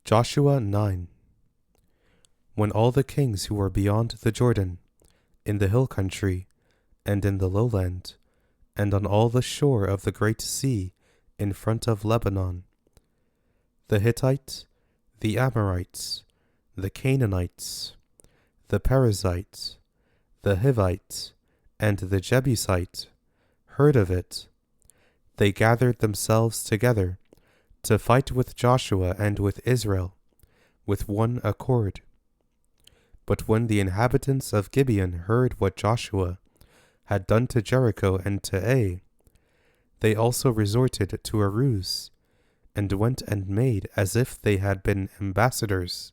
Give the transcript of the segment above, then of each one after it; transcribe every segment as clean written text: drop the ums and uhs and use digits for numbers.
Joshua 9. When all the kings who were beyond the Jordan, in the hill country, and in the lowland, and on all the shore of the great sea in front of Lebanon, the Hittites, the Amorites, the Canaanites, the Perizzites, the Hivites, and the Jebusites, heard of it, they gathered themselves together to fight with Joshua and with Israel, with one accord. But when the inhabitants of Gibeon heard what Joshua had done to Jericho and to Ai, they also resorted to a ruse, and went and made as if they had been ambassadors,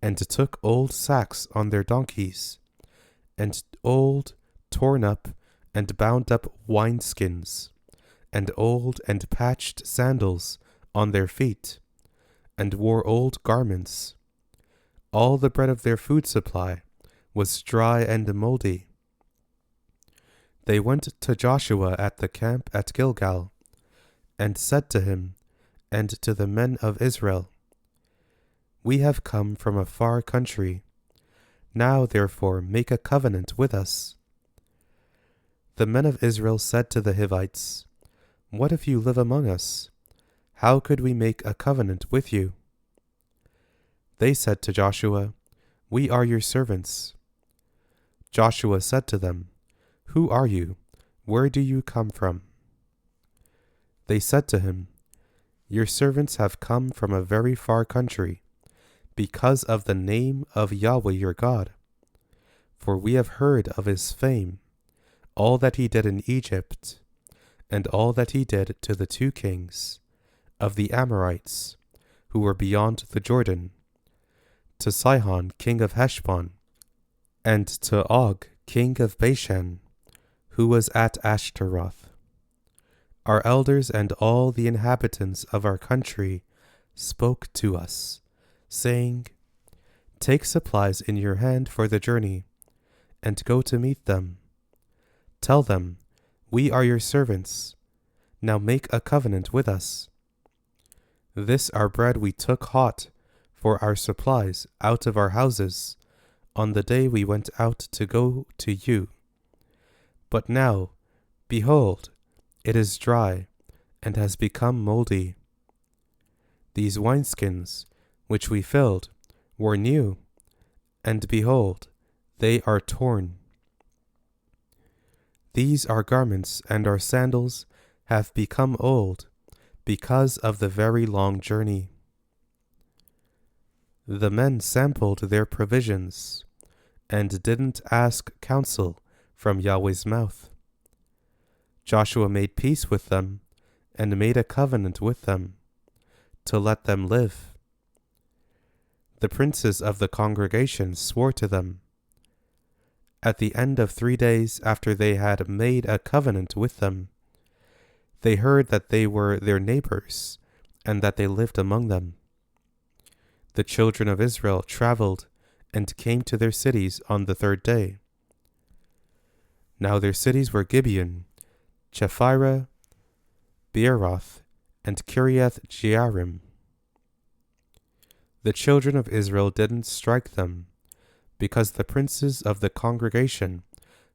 and took old sacks on their donkeys, and old torn up and bound up wineskins, and old and patched sandals on their feet, and wore old garments. All the bread of their food supply was dry and moldy. They went to Joshua at the camp at Gilgal, and said to him and to the men of Israel, "We have come from a far country. Now therefore make a covenant with us." The men of Israel said to the Hivites, "What if you live among us? How could we make a covenant with you?" They said to Joshua, "We are your servants." Joshua said to them, "Who are you? Where do you come from?" They said to him, "Your servants have come from a very far country, because of the name of Yahweh your God. For we have heard of his fame, all that he did in Egypt, and all that he did to the two kings of the Amorites, who were beyond the Jordan, to Sihon king of Heshbon, and to Og king of Bashan, who was at Ashtaroth. Our elders and all the inhabitants of our country spoke to us, saying, 'Take supplies in your hand for the journey, and go to meet them. Tell them, we are your servants. Now make a covenant with us. This our bread we took hot for our supplies out of our houses on the day we went out to go to you. But now, behold, it is dry and has become moldy. These wineskins, which we filled, were new, and behold, they are torn. These our garments and our sandals have become old because of the very long journey.' The men sampled their provisions, and didn't ask counsel from Yahweh's mouth. Joshua made peace with them, and made a covenant with them, to let them live. The princes of the congregation swore to them. At the end of 3 days after they had made a covenant with them, they heard that they were their neighbors, and that they lived among them. The children of Israel traveled and came to their cities on the 3rd day. Now their cities were Gibeon, Chephirah, Beeroth, and Kiriath Jearim. The children of Israel didn't strike them, because the princes of the congregation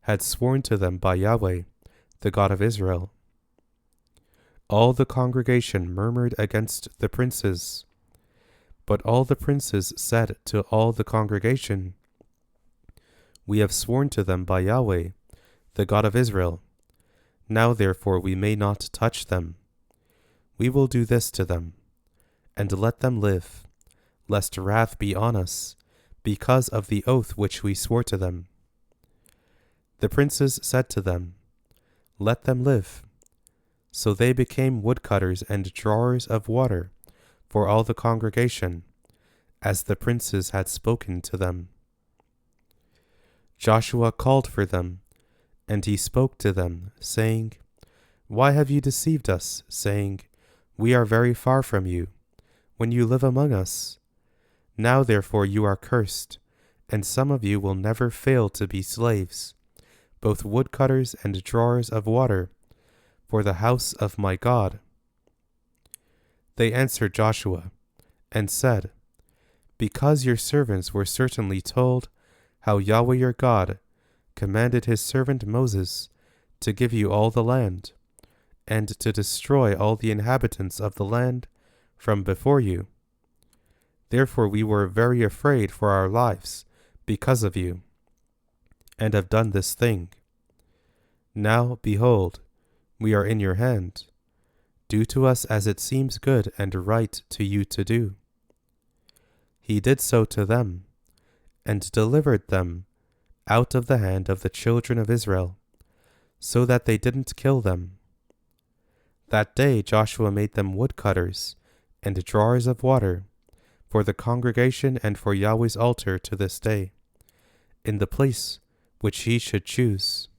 had sworn to them by Yahweh, the God of Israel. All the congregation murmured against the princes, but all the princes said to all the congregation, "We have sworn to them by Yahweh, the God of Israel. Now therefore we may not touch them. We will do this to them, and let them live, lest wrath be on us, because of the oath which we swore to them." The princes said to them, "Let them live." So they became woodcutters and drawers of water for all the congregation, as the princes had spoken to them. Joshua called for them, and he spoke to them, saying, "Why have you deceived us, saying, 'We are very far from you,' when you live among us? Now therefore you are cursed, and some of you will never fail to be slaves, both woodcutters and drawers of water, for the house of my God." They answered Joshua, and said, Because your servants were certainly told how Yahweh your God commanded his servant Moses to give you all the land, and to destroy all the inhabitants of the land from before you. Therefore we were very afraid for our lives because of you, and have done this thing. Now, behold, we are in your hand. Do to us as it seems good and right to you to do. He did so to them, and delivered them out of the hand of the children of Israel, so that they didn't kill them. That day Joshua made them woodcutters and drawers of water for the congregation and for Yahweh's altar to this day, in the place which he should choose.